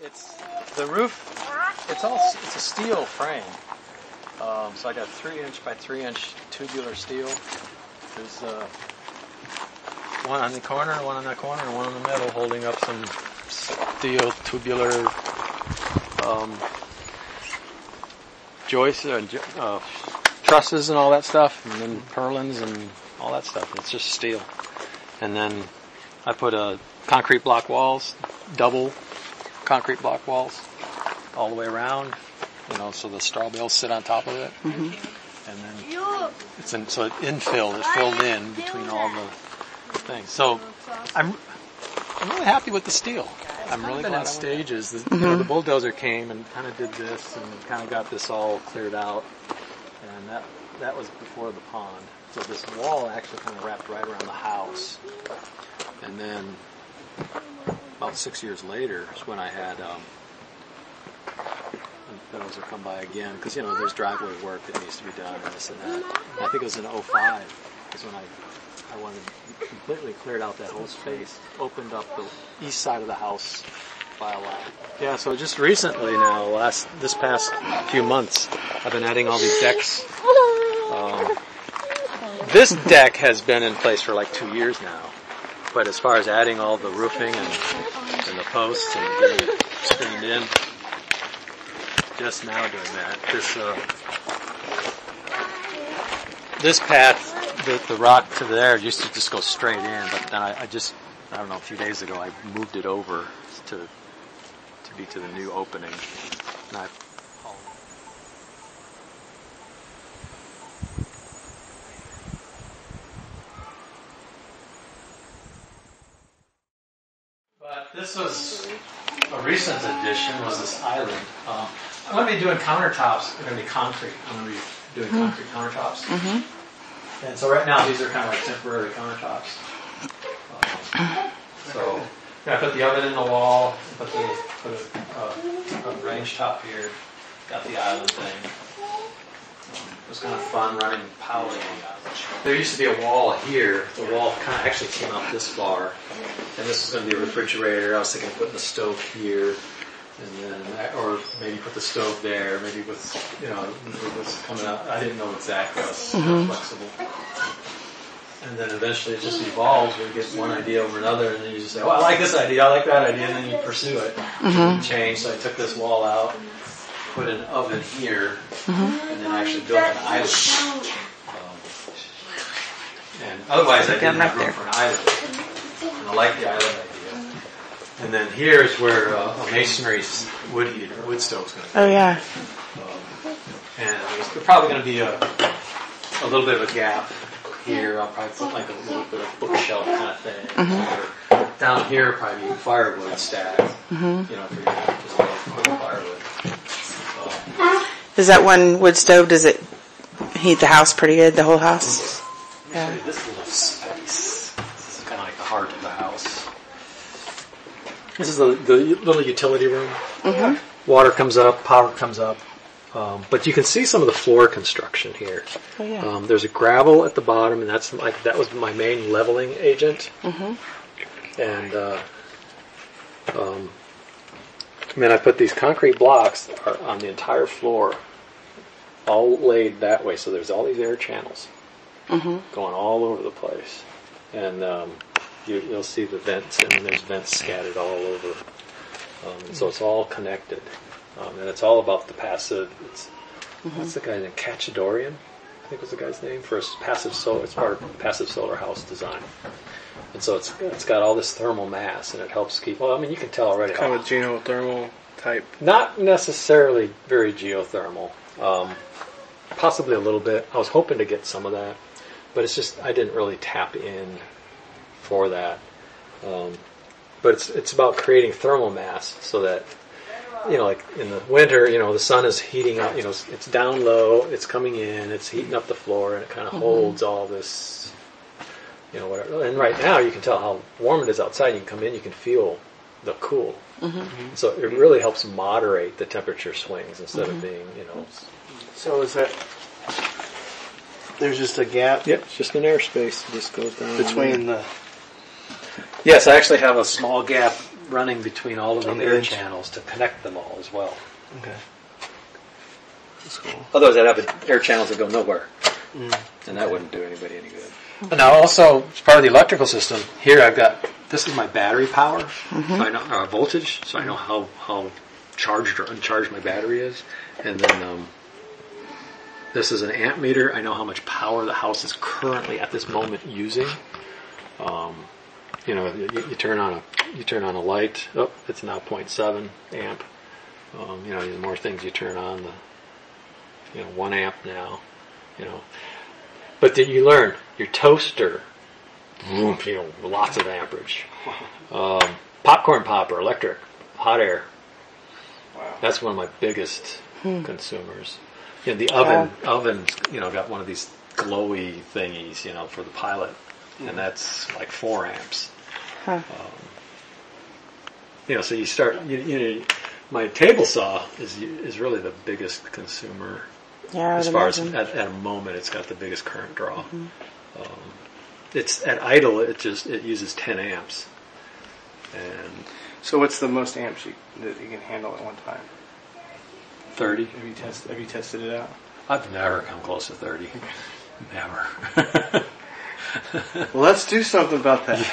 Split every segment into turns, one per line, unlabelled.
It's the roof. It's a steel frame. So I got 3-inch by 3-inch tubular steel. There's one on the corner, one on that corner, and one in the middle, holding up some steel tubular joists, trusses, and all that stuff, and then purlins and all that stuff. It's just steel. And then I put concrete block walls, double concrete block walls, all the way around. So the straw bales sit on top of it, and then so it infilled. It's filled in between all the things. So I'm really happy with the steel. I'm really glad. In stages, the bulldozer came and kind of did this and kind of got this all cleared out, and that was before the pond. So this wall actually kind of wrapped right around the house, and then about 6 years later is when I had bulldozer come by again, because there's driveway work that needs to be done and this and that. And I think it was in 2005 is when I wanted completely cleared out that whole space, opened up the east side of the house by a lot. Yeah, so just recently now, this past few months, I've been adding all these decks. This deck has been in place for like 2 years now, but as far as adding all the roofing and the posts and getting it screened in, just now doing that. This path, the rock to there used to just go straight in, but then I don't know, a few days ago I moved it over to be to the new opening. And but this was a recent addition, was this island. I'm going to be doing countertops. They're going to be concrete. I'm going to be doing concrete countertops. Mm-hmm. And so right now these are kind of like temporary countertops. So I put the oven in the wall, put a range top here, got the island thing. It was kind of fun running power in the island. There used to be a wall here. The wall kind of actually came out this far. And this was going to be a refrigerator. I was thinking of putting the stove here. And then, or maybe put the stove there, maybe with, what's coming out. I didn't know exactly. I was kind of flexible. And then eventually it just evolves. We get one idea over another, and then you just say, I like this idea, I like that idea, and then you pursue it. And change. So I took this wall out, put an oven here, and then actually built an island. And otherwise I didn't have room for an island. And I like the island idea. And then here's where a masonry wood stove's going to be.
Oh, yeah.
And there's probably going to be a little bit of a gap here. I'll probably put like a little bit of bookshelf kind of thing. Or down here, probably firewood stack. For just firewood.
Is that one wood stove, does it heat the house pretty good, the whole house?
Yeah. This little space. This is kind of like the heart of the house. This is the little utility room. Water comes up, power comes up. But you can see some of the floor construction here. Oh, yeah. There's a gravel at the bottom, and that was my main leveling agent. And then I put these concrete blocks on the entire floor, all laid that way. So there's all these air channels going all over the place. And you'll see the vents, and there's vents scattered all over. So it's all connected. And it's all about the passive. What's the guy's name? Catchadorian, I think was the guy's name, for passive solar. It's part of passive solar house design. And so it's got all this thermal mass, and it helps keep. Well, I mean, you can tell already.
Kind of a geothermal type.
Not necessarily very geothermal. Possibly a little bit. I was hoping to get some of that, but it's just I didn't really tap in for that. But it's about creating thermal mass so that, like in the winter, the sun is heating up, it's down low, it's coming in, it's heating up the floor, and it kind of holds all this, whatever. And right now you can tell how warm it is outside. You can come in, you can feel the cool. So it really helps moderate the temperature swings instead of being,
So is that, there's just a gap?
Yep, it's just an airspace. It just goes down.
Between the...
Yes, I actually have a small gap running between all of the air channels to connect them all as well.
Okay. That's cool.
Otherwise, I'd have air channels that go nowhere, and that wouldn't do anybody any good. And now, also, as part of the electrical system, here I've got, this is my battery power, so I know voltage, so I know how charged or uncharged my battery is. And then this is an amp meter. I know how much power the house is currently at this moment using. You turn on a light. Oh, it's now 0.7 amp. The more things you turn on, the 1 amp now. But then you learn your toaster. Lots of amperage. Popcorn popper, electric, hot air.
Wow.
That's one of my biggest consumers. The oven's got one of these glowy thingies, for the pilot, and that's like 4 amps.
Huh.
So you start. My table saw is really the biggest consumer.
Yeah,
as far as at a moment, it's got the biggest current draw. It's at idle. It uses 10 amps. And
so, what's the most amps that you can handle at one time?
30.
Have you tested it out?
I've never come close to 30. Never.
Well, let's do something about that.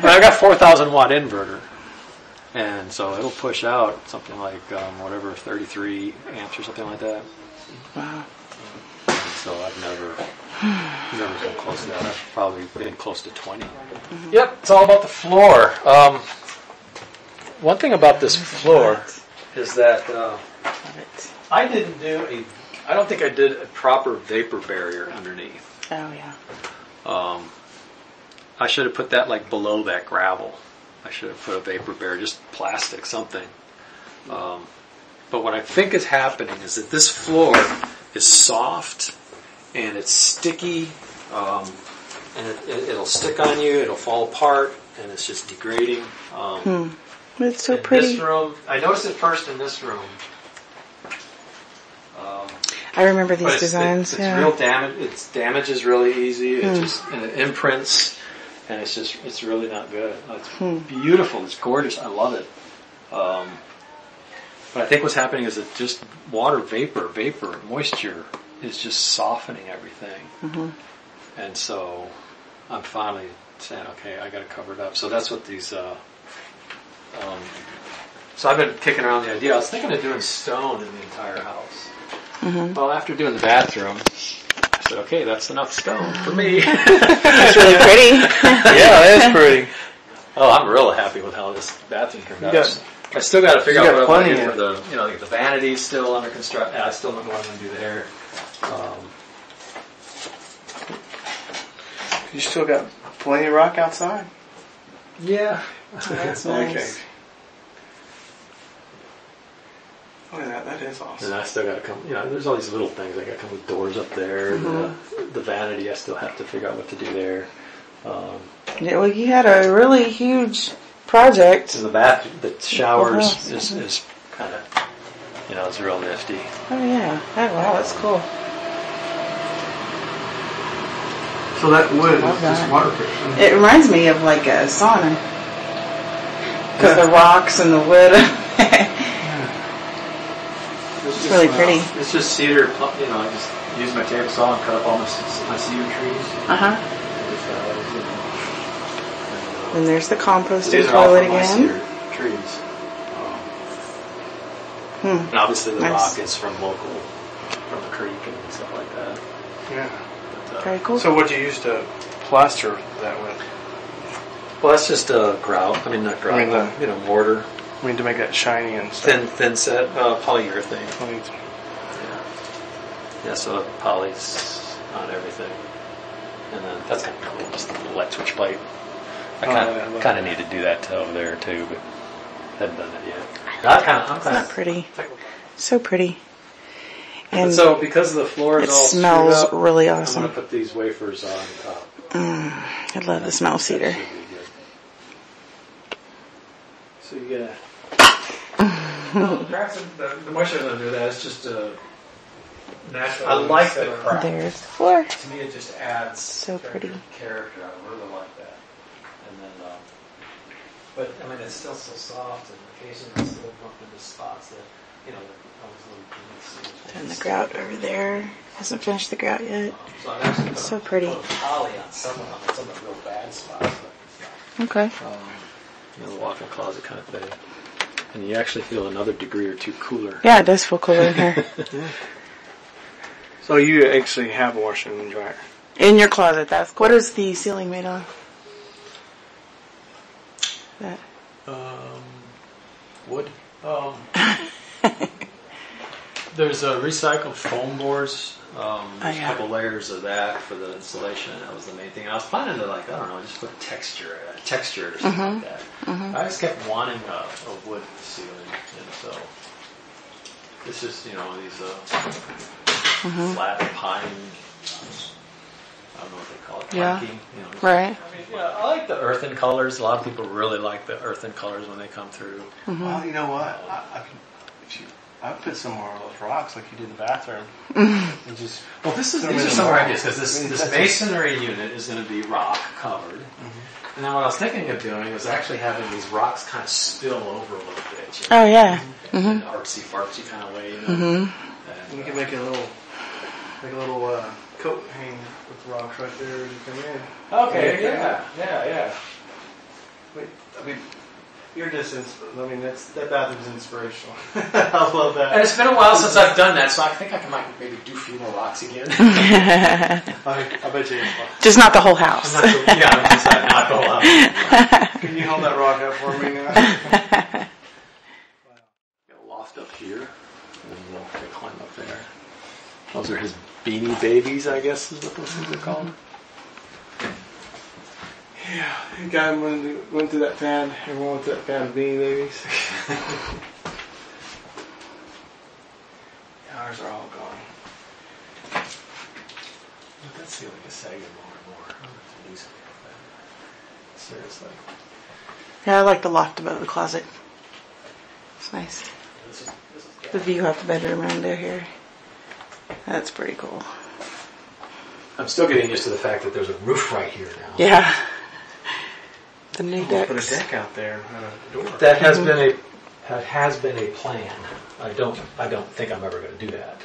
But I've got 4,000 watt inverter, and so it'll push out something like 33 amps or something like that.
Wow.
And so I've never come close to that. I've probably been close to 20. Yep, it's all about the floor. One thing about this floor is that I don't think I did a proper vapor barrier underneath.
Oh, yeah.
I should have put that like below that gravel. I should have put a vapor barrier, just plastic, something. But what I think is happening is that this floor is soft and it's sticky, and it'll stick on you, it'll fall apart, and it's just degrading.
It's so pretty.
This room, I noticed it first in this room.
I remember these designs.
It's real damage. Its damage is really easy. And it imprints, and it's really not good. It's beautiful. It's gorgeous. I love it. But I think what's happening is that just water vapor, moisture is just softening everything. And so I'm finally saying, okay, I got to cover it up. So that's what these. So I've been kicking around the idea. I was thinking of doing stone in the entire house. Well, after doing the bathroom, I said, okay, that's enough stone for me.
It's really pretty.
Yeah, it is pretty. Oh, I'm real happy with how this bathroom turned out. I still got to figure out what I want to do for the vanity's still under construction. I still don't know what I'm going to do there.
You still got plenty of rock outside.
Yeah.
That's nice.
Okay. Oh, that is awesome.
And I still got to come, there's all these little things. I got to come with doors up there. The vanity, I still have to figure out what to do there.
Yeah, well, you had a really huge project.
So the showers is kind of, it's real nifty.
Oh, yeah. Oh, wow, that's cool.
So that wood is just waterproof.
It reminds me of like a sauna. Because the rocks and the wood. It's really pretty.
It's just cedar. I just use my table saw and cut up all my cedar trees.
And there's the composting
These are all
toilet
from my
again.
cedar trees. And obviously the rock is from the creek and stuff like that.
Yeah.
But,
Very cool.
So what do you use to plaster that with?
Well, that's just grout. I mean, not grout. Mortar.
To make that shiny and stuff.
Thin set polyurethane. Yeah, so poly's on everything. And then that's kind of cool, just the little light switch pipe. I kind of need to do that over there too, but haven't done that yet.
It's not pretty. So pretty. And
so because the floor is
it
all
smells
screwed up,
really awesome.
I'm going to put these wafers on top.
I love the smell of cedar.
So you get the moisture doesn't do that. It's just natural. I like the crack.
There's the floor.
To me, it just adds
so pretty
character. I really like that. And then But I mean, it's still so soft, and occasionally I still bump into spots that, always little.
And the grout over there. Hasn't finished the grout yet.
So I've actually
So pretty.
put a poly on some of them, some of the real bad spots.
Okay.
The walk-in closet kind of thing. And you actually feel another degree or two cooler.
Yeah, it does feel cooler in here.
So you actually have a washer and dryer?
In your closet, that's cool. What is the ceiling made of? That.
Wood. There's recycled foam boards. There's a couple layers of that for the insulation. That was the main thing. I was planning to just put texture or something like that. I just kept wanting a wood ceiling, and so it's just these flat pine. I don't know what they call it. Planking,
Right.
I like the earthen colors. A lot of people really like the earthen colors when they come through.
Well, you know what? I would put some more of those rocks like you did in the bathroom. And just
these are some ideas because this masonry unit is going to be rock covered. And then what I was thinking of doing was actually having these rocks kind of spill over a little bit.
Oh yeah.
In an artsy-fartsy kind of way. And
you can make a little coat hang with rocks right there as you come in.
Okay. Yeah.
Wait, I mean, you're just that bathroom's inspirational. I love that.
And it's been a while since I've done that, so I think I might maybe do a few more rocks again.
I bet you.
Just not the whole house.
I'm not the whole house.
Can you hold that rock up for me now?
Got a loft up here, and we'll climb up there. Those are his beanie babies, I guess is what those things are called.
Yeah, the guy went through that fan. Everyone went through that fan of Beanie Babies. Ours are all gone.
That ceiling is sagging more and more. I'm going to have to do something with that. Seriously.
Yeah, I like the loft above the closet. It's nice. The view off the bedroom window here. That's pretty cool.
I'm still getting used to the fact that there's a roof right here now.
Yeah. The new decks.
Put a deck out there and a door.
That has been a plan. I don't think I'm ever going to do that.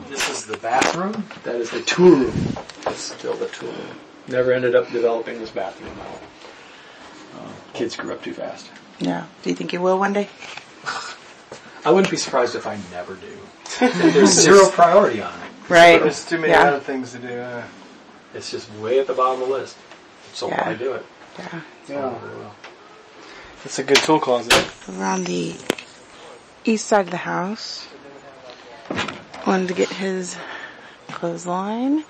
This is the bathroom. That is the tool room. It's still the tool room. Never ended up developing this bathroom. Kids grew up too fast.
Yeah. Do you think you will one day?
I wouldn't be surprised if I never do. There's zero priority on it.
Right.
There's too many other things to do.
It's just way at the bottom of the list. So why do it?
Yeah.
It's a good tool closet.
We're on the east side of the house. Wanted to get his clothesline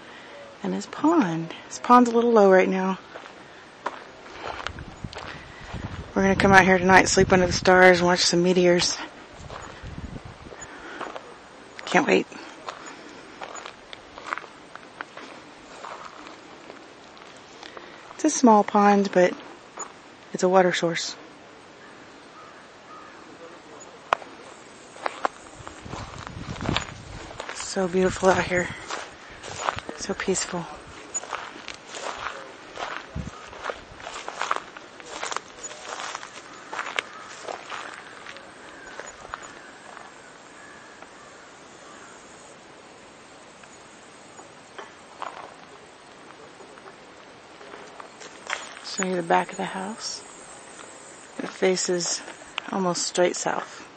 and his pond. His pond's a little low right now. We're going to come out here tonight, sleep under the stars, and watch some meteors. Can't wait. It's a small pond, but it's a water source. So beautiful out here. So peaceful. Show you the back of the house. It faces almost straight south.